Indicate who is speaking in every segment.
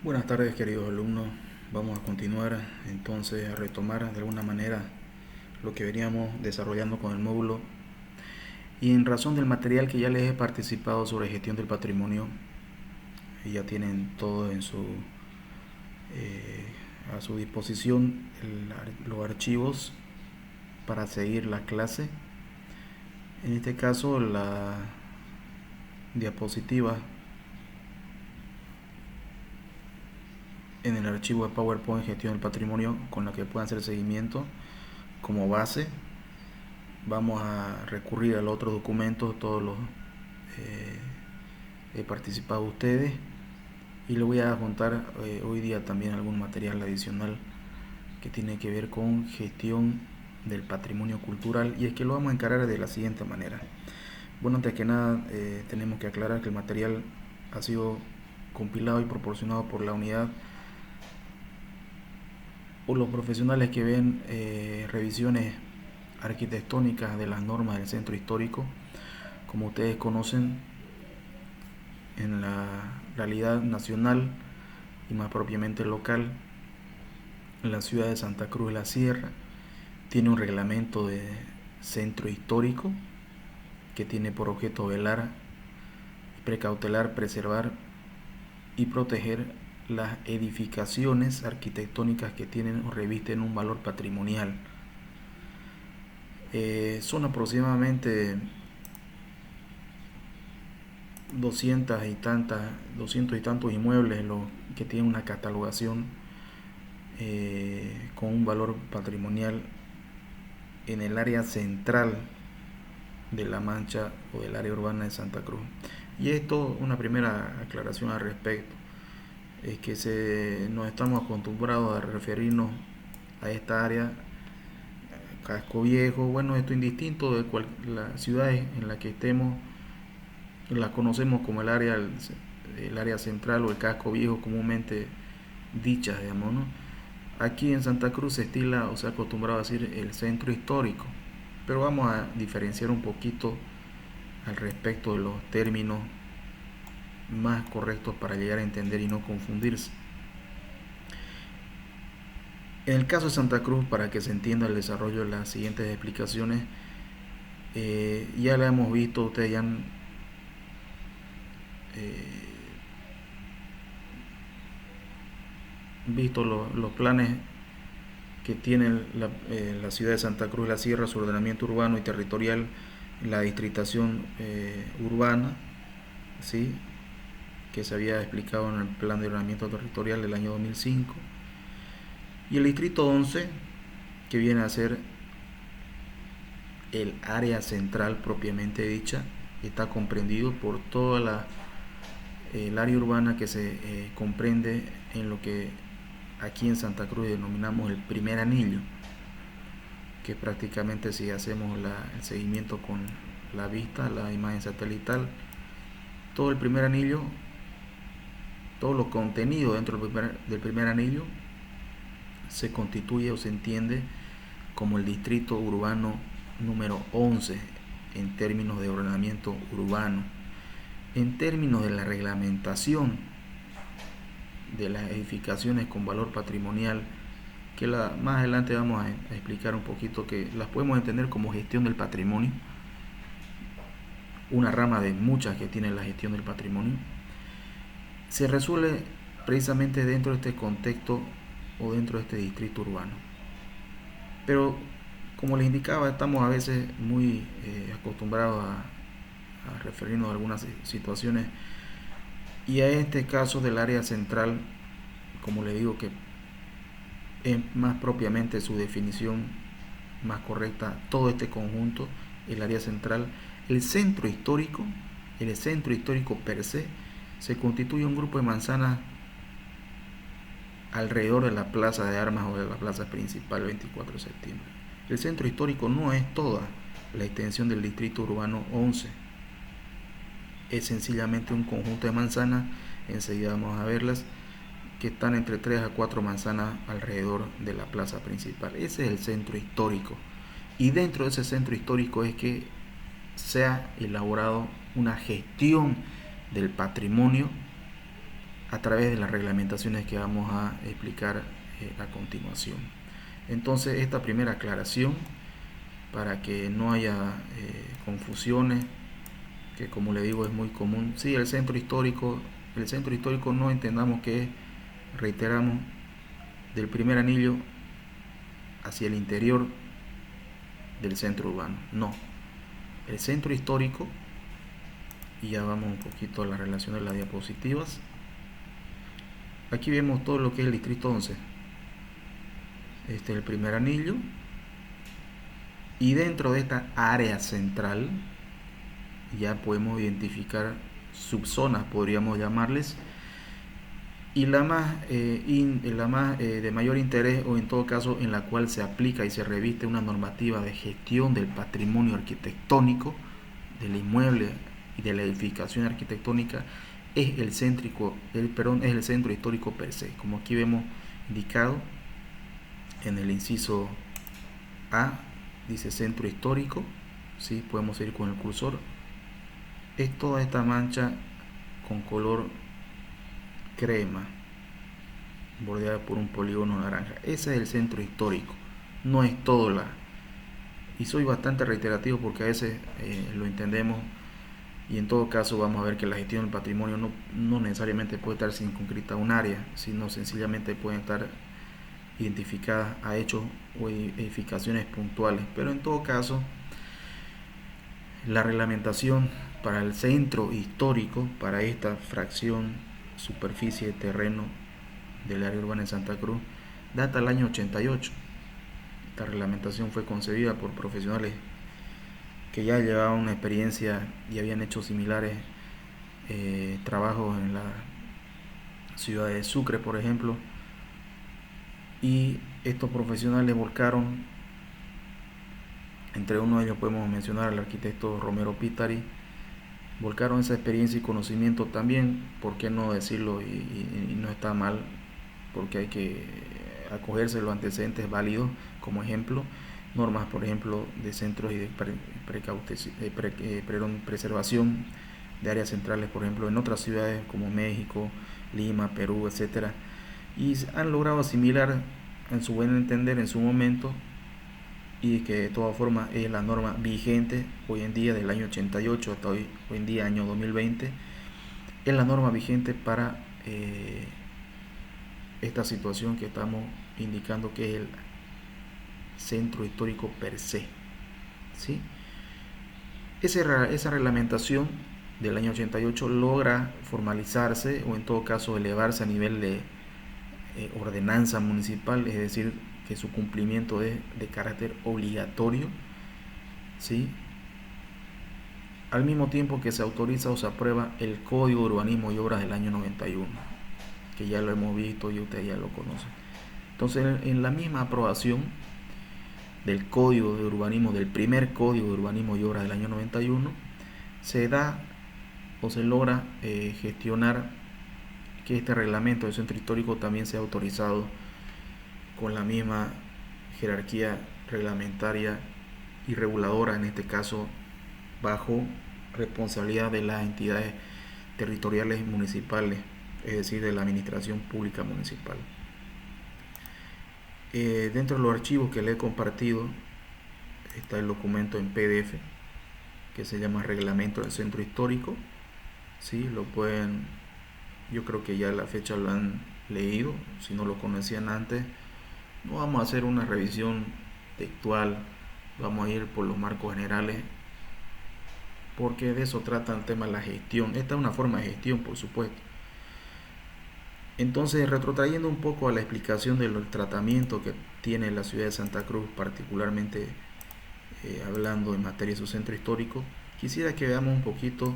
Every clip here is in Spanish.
Speaker 1: Buenas tardes, queridos alumnos. Vamos a continuar entonces a retomar de alguna manera lo que veníamos desarrollando con el módulo. Y en razón del material que ya les he participado sobre gestión del patrimonio, ya tienen todo eh, a su disposición los archivos para seguir la clase. En este caso, la diapositiva en el archivo de PowerPoint gestión del patrimonio con la que puedan hacer seguimiento como base. Vamos a recurrir al otro documento, todos los eh, he participado ustedes, y le voy a juntar hoy día también algún material adicional que tiene que ver con gestión del patrimonio cultural, y es que lo vamos a encarar de la siguiente manera. Bueno, antes que nada tenemos que aclarar que el material ha sido compilado y proporcionado por la unidad o los profesionales que ven revisiones arquitectónicas de las normas del centro histórico. Como ustedes conocen, en la realidad nacional y más propiamente local, la ciudad de Santa Cruz de la Sierra tiene un reglamento de centro histórico que tiene por objeto velar, precautelar, preservar y proteger las edificaciones arquitectónicas que tienen o revisten un valor patrimonial. Son aproximadamente 200 y tantos inmuebles los que tienen una catalogación con un valor patrimonial en el área central de La Mancha o del área urbana de Santa Cruz. Y esto, una primera aclaración al respecto, es que nos estamos acostumbrados a referirnos a esta área, Casco Viejo. Bueno, esto indistinto de las ciudades en las que estemos, las conocemos como el área central o el Casco Viejo comúnmente dichas, digamos, ¿no? Aquí en Santa Cruz se estila o se ha acostumbrado a decir el centro histórico, pero vamos a diferenciar un poquito al respecto de los términos más correctos para llegar a entender y no confundirse. En el caso de Santa Cruz, para que se entienda el desarrollo de las siguientes explicaciones, ya la hemos visto, ustedes ya han visto los planes que tiene la ciudad de Santa Cruz de la Sierra, su ordenamiento urbano y territorial, la distritación urbana, ¿sí?, que se había explicado en el plan de ordenamiento territorial del año 2005, y el distrito 11, que viene a ser el área central propiamente dicha, está comprendido por toda el área urbana que se comprende en lo que aquí en Santa Cruz denominamos el primer anillo, que prácticamente, si hacemos el seguimiento con la vista, la imagen satelital, todo el primer anillo, todo lo contenido dentro del primer anillo se constituye o se entiende como el distrito urbano número 11 en términos de ordenamiento urbano. En términos de la reglamentación de las edificaciones con valor patrimonial, que más adelante vamos a explicar un poquito, que las podemos entender como gestión del patrimonio, una rama de muchas que tiene la gestión del patrimonio, se resuelve precisamente dentro de este contexto o dentro de este distrito urbano. Pero, como les indicaba, estamos a veces muy acostumbrados a referirnos a algunas situaciones, y a este caso del área central, como le digo, que es más propiamente su definición más correcta, todo este conjunto, el área central, el centro histórico per se constituye un grupo de manzanas alrededor de la plaza de armas o de la plaza principal 24 de septiembre. El centro histórico no es toda la extensión del distrito urbano 11, es sencillamente un conjunto de manzanas, enseguida vamos a verlas, que están entre 3 a 4 manzanas alrededor de la plaza principal. Ese es el centro histórico, y dentro de ese centro histórico es que se ha elaborado una gestión del patrimonio a través de las reglamentaciones que vamos a explicar a continuación. Entonces, esta primera aclaración, para que no haya confusiones, que como le digo es muy común. Sí, el centro histórico no entendamos que es, reiteramos, del primer anillo hacia el interior del centro urbano. No, el centro histórico, y ya vamos un poquito a la relación de las diapositivas. Aquí vemos todo lo que es el distrito 11. Este es el primer anillo, y dentro de esta área central ya podemos identificar subzonas, podríamos llamarles, y la más de mayor interés, o en todo caso en la cual se aplica y se reviste una normativa de gestión del patrimonio arquitectónico del inmueble y de la edificación arquitectónica, es el centro histórico per se, como aquí vemos indicado en el inciso A, dice centro histórico. ¿Sí? Podemos ir con el cursor, es toda esta mancha con color crema bordeada por un polígono naranja. Ese es el centro histórico, no es todo y soy bastante reiterativo porque a veces lo entendemos, y en todo caso vamos a ver que la gestión del patrimonio no necesariamente puede estar circunscrita a un área, sino sencillamente pueden estar identificadas a hechos o edificaciones puntuales. Pero en todo caso, la reglamentación para el centro histórico, para esta fracción superficie de terreno del área urbana de Santa Cruz, data del año 88. Esta reglamentación fue concebida por profesionales que ya llevaban una experiencia y habían hecho similares trabajos en la ciudad de Sucre, por ejemplo, y estos profesionales volcaron, entre uno de ellos podemos mencionar al arquitecto Romero Pitari, volcaron esa experiencia y conocimiento también, por qué no decirlo, y no está mal, porque hay que acogerse a los antecedentes válidos como ejemplo, normas por ejemplo de centros y de preservación de áreas centrales, por ejemplo en otras ciudades como México, Lima, Perú, etcétera, y han logrado asimilar en su buen entender en su momento, y que de todas formas es la norma vigente hoy en día del año 88 hasta hoy en día año 2020, es la norma vigente para esta situación que estamos indicando, que es el centro histórico per se. ¿Sí? Esa reglamentación del año 88 logra formalizarse, o en todo caso elevarse a nivel de ordenanza municipal, es decir, que su cumplimiento es de carácter obligatorio, ¿sí? Al mismo tiempo que se autoriza o se aprueba el Código de Urbanismo y Obras del año 91, que ya lo hemos visto y ustedes ya lo conocen. Entonces, en la misma aprobación del Código de Urbanismo, del primer Código de Urbanismo y Obras del año 91, se da o se logra gestionar que este reglamento del centro histórico también sea autorizado con la misma jerarquía reglamentaria y reguladora, en este caso bajo responsabilidad de las entidades territoriales municipales, es decir, de la administración pública municipal. Dentro de los archivos que le he compartido está el documento en PDF que se llama Reglamento del Centro Histórico. ¿Sí? Lo pueden, yo creo que ya a la fecha lo han leído, si no lo conocían antes. No vamos a hacer una revisión textual, vamos a ir por los marcos generales, porque de eso trata el tema de la gestión. Esta es una forma de gestión, por supuesto. Entonces, retrotrayendo un poco a la explicación del tratamiento que tiene la ciudad de Santa Cruz, particularmente hablando en materia de su centro histórico, quisiera que veamos un poquito,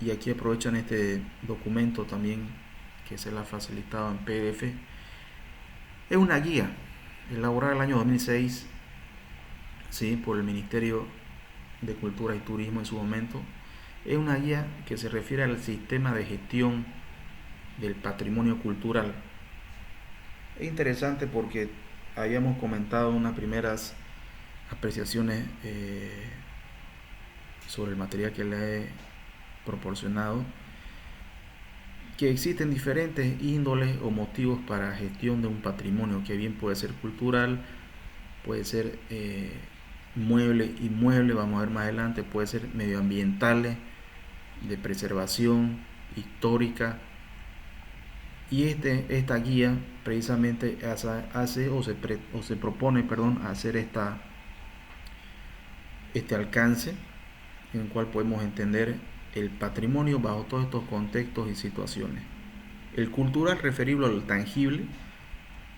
Speaker 1: y aquí aprovechan este documento también que se le ha facilitado en PDF. Es una guía elaborada el año 2006, ¿sí? Por el Ministerio de Cultura y Turismo en su momento. Es una guía que se refiere al sistema de gestión del patrimonio cultural. Es interesante porque habíamos comentado unas primeras apreciaciones sobre el material que le he proporcionado, que existen diferentes índoles o motivos para gestión de un patrimonio, que bien puede ser cultural, puede ser mueble, inmueble, vamos a ver más adelante, puede ser medioambientales, de preservación histórica. Y esta guía precisamente se propone, hacer este alcance en el cual podemos entender el patrimonio bajo todos estos contextos y situaciones. El cultural referible al tangible,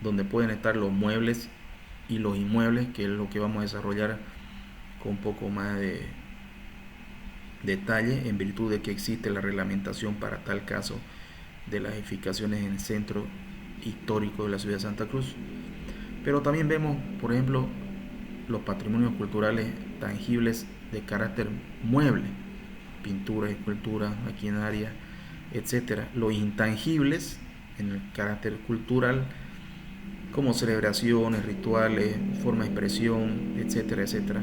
Speaker 1: donde pueden estar los muebles y los inmuebles, que es lo que vamos a desarrollar con un poco más de detalle, en virtud de que existe la reglamentación para tal caso de las edificaciones en el centro histórico de la ciudad de Santa Cruz. Pero también vemos, por ejemplo, los patrimonios culturales tangibles de carácter mueble, pinturas, esculturas, maquinaria, etcétera. Los intangibles en el carácter cultural, como celebraciones, rituales, forma de expresión, etcétera, etcétera.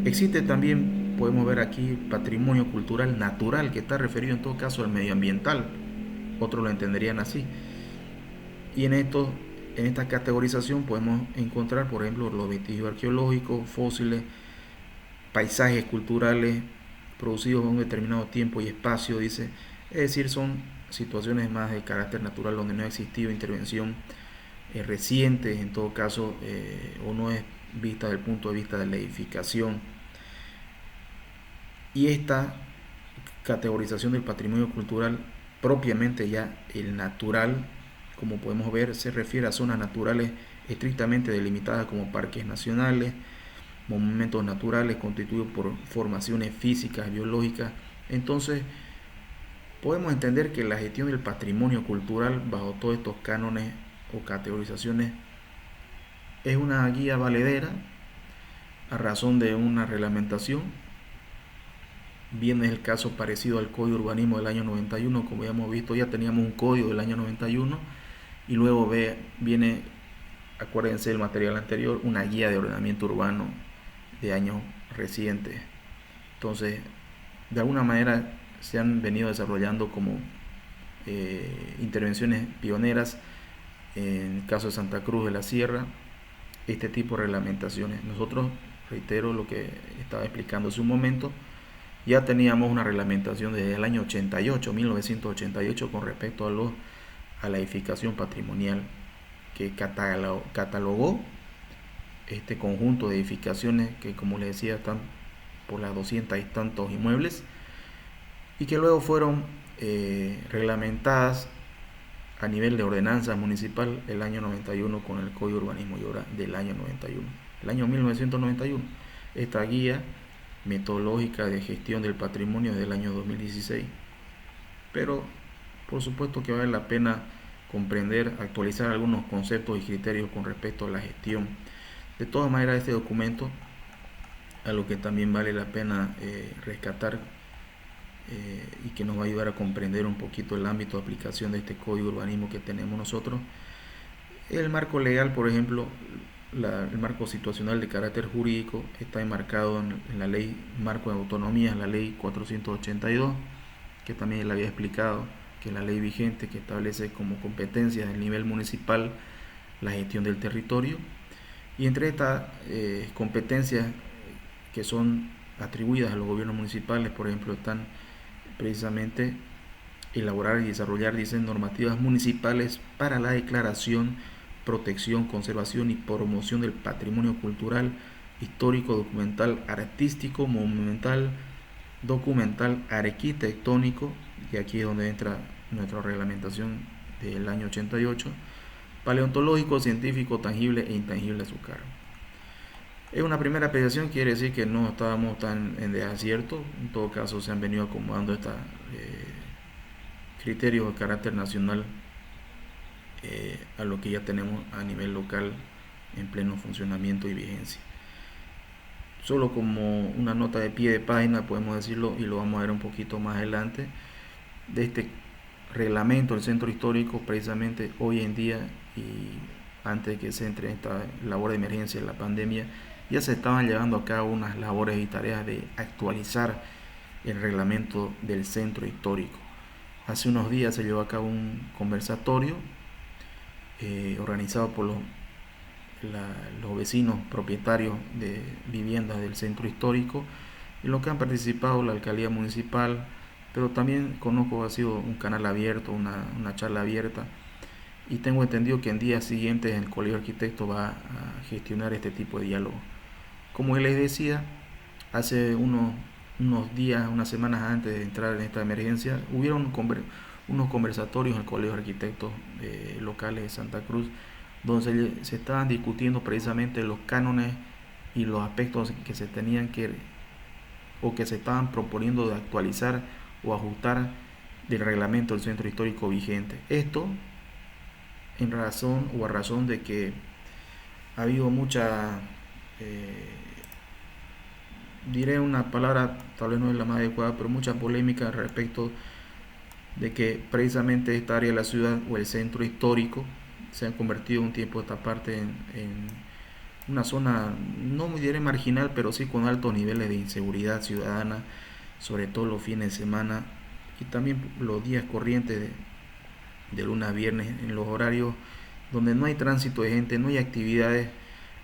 Speaker 1: Existe también, podemos ver aquí, patrimonio cultural natural, que está referido en todo caso al medioambiental. Otros lo entenderían así. Y en esta categorización podemos encontrar, por ejemplo, los vestigios arqueológicos, fósiles, paisajes culturales producidos en un determinado tiempo y espacio, dice. Es decir, son situaciones más de carácter natural donde no ha existido intervención reciente, en todo caso, o no es vista desde el punto de vista de la edificación. Y esta categorización del patrimonio cultural, propiamente ya el natural, como podemos ver, se refiere a zonas naturales estrictamente delimitadas como parques nacionales, monumentos naturales constituidos por formaciones físicas, biológicas. Entonces, podemos entender que la gestión del patrimonio cultural bajo todos estos cánones o categorizaciones es una guía valedera a razón de una reglamentación. Bien es el caso parecido al Código de Urbanismo del año 91, como ya hemos visto, ya teníamos un código del año 91 y luego viene, acuérdense del material anterior, una guía de ordenamiento urbano de años recientes. Entonces, de alguna manera se han venido desarrollando como intervenciones pioneras en el caso de Santa Cruz de la Sierra, este tipo de reglamentaciones. Nosotros, reitero lo que estaba explicando hace un momento, ya teníamos una reglamentación desde el año 1988, con respecto a la edificación patrimonial, que catalogó este conjunto de edificaciones que, como les decía, están por las 200 y tantos inmuebles, y que luego fueron reglamentadas a nivel de ordenanza municipal el año 91 con el Código de Urbanismo y Obra del año 91. El año 1991, esta guía metodológica de gestión del patrimonio del año 2016. Pero por supuesto que vale la pena comprender, actualizar algunos conceptos y criterios con respecto a la gestión. De todas maneras, este documento, a lo que también vale la pena rescatar y que nos va a ayudar a comprender un poquito el ámbito de aplicación de este código de urbanismo que tenemos nosotros. El marco legal, por ejemplo, el marco situacional de carácter jurídico está enmarcado en la ley marco de autonomía, la ley 482, que también le había explicado, que es la ley vigente que establece como competencias del nivel municipal la gestión del territorio. Y entre estas competencias que son atribuidas a los gobiernos municipales, por ejemplo, están precisamente elaborar y desarrollar, dicen, normativas municipales para la declaración, protección, conservación y promoción del patrimonio cultural, histórico, documental, artístico, monumental, documental, arquitectónico, y aquí es donde entra nuestra reglamentación del año 88, paleontológico, científico, tangible e intangible a su cargo. Es una primera apreciación, quiere decir que no estábamos tan en desacierto. En todo caso, se han venido acomodando estos criterios de carácter nacional a lo que ya tenemos a nivel local en pleno funcionamiento y vigencia. Solo como una nota de pie de página, podemos decirlo, y lo vamos a ver un poquito más adelante, de este reglamento del centro histórico, precisamente hoy en día y antes de que se entre en esta labor de emergencia de la pandemia, ya se estaban llevando a cabo unas labores y tareas de actualizar el reglamento del centro histórico. Hace unos días se llevó a cabo un conversatorio organizado por los vecinos propietarios de viviendas del centro histórico, en lo que han participado la alcaldía municipal, pero también conozco que ha sido un canal abierto, una charla abierta, y tengo entendido que en días siguientes el Colegio de Arquitectos va a gestionar este tipo de diálogo. Como les decía, hace unos días, unas semanas antes de entrar en esta emergencia, hubieron unos conversatorios en el Colegio de Arquitectos locales de Santa Cruz, donde se estaban discutiendo precisamente los cánones y los aspectos que se tenían que o que se estaban proponiendo de actualizar o ajustar del reglamento del centro histórico vigente. Esto en razón o a razón de que ha habido mucha, diré una palabra, tal vez no es la más adecuada, pero mucha polémica respecto de que precisamente esta área de la ciudad o el centro histórico se han convertido un tiempo esta parte en una zona, no muy diré marginal, pero sí con altos niveles de inseguridad ciudadana, sobre todo los fines de semana y también los días corrientes de lunes a viernes, en los horarios donde no hay tránsito de gente, no hay actividades,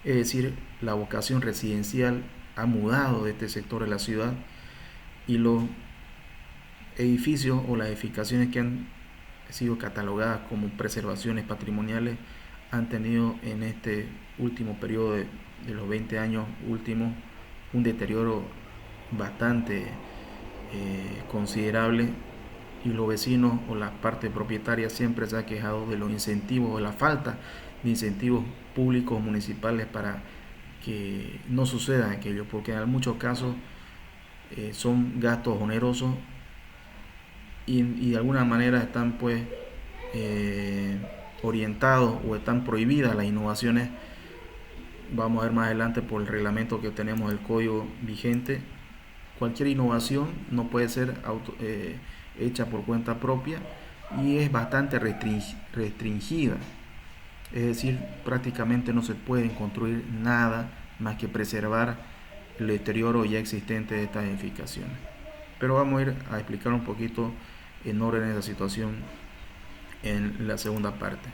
Speaker 1: es decir, la vocación residencial ha mudado de este sector de la ciudad y los edificios o las edificaciones que han sido catalogadas como preservaciones patrimoniales han tenido en este último periodo de los 20 años últimos un deterioro bastante considerable, y los vecinos o la parte propietaria siempre se ha quejado de los incentivos, de la falta de incentivos públicos municipales para que no suceda aquello, porque en muchos casos son gastos onerosos y de alguna manera están pues orientados o están prohibidas las innovaciones. Vamos a ver más adelante por el reglamento que tenemos del código vigente. Cualquier innovación no puede ser hecha por cuenta propia y es bastante restringida. Es decir, prácticamente no se puede construir nada más que preservar el deterioro ya existente de estas edificaciones. Pero vamos a ir a explicar un poquito en orden esa situación en la segunda parte.